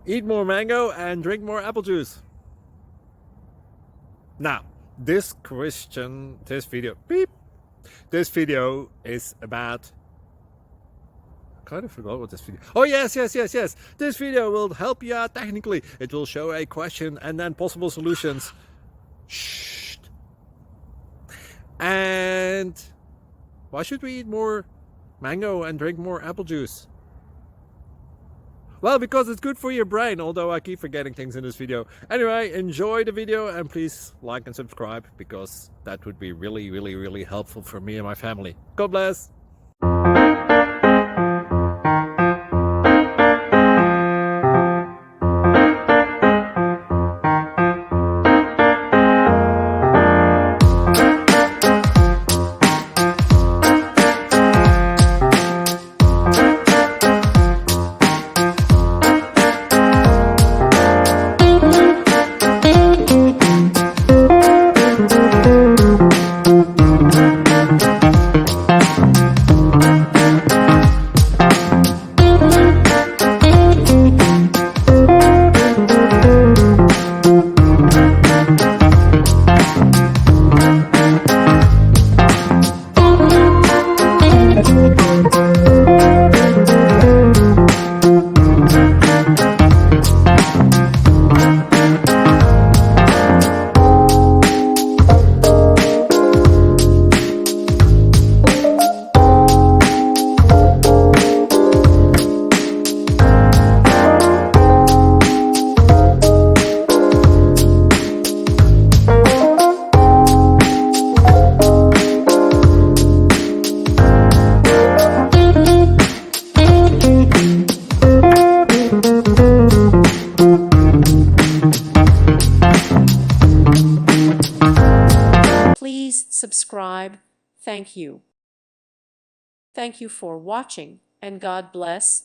Eat more mango and drink more apple juice. Now, this video is about, I kind of forgot what this video. Oh yes. This video will help you out technically. It will show a question and then possible solutions. Shh. And why should we eat more mango and drink more apple juice? Well, because it's good for your brain, although I keep forgetting things in this video. Anyway, enjoy the video and please like and subscribe, because that would be really helpful for me and my family. God bless! Please subscribe. Thank you. Thank you for watching, and God bless.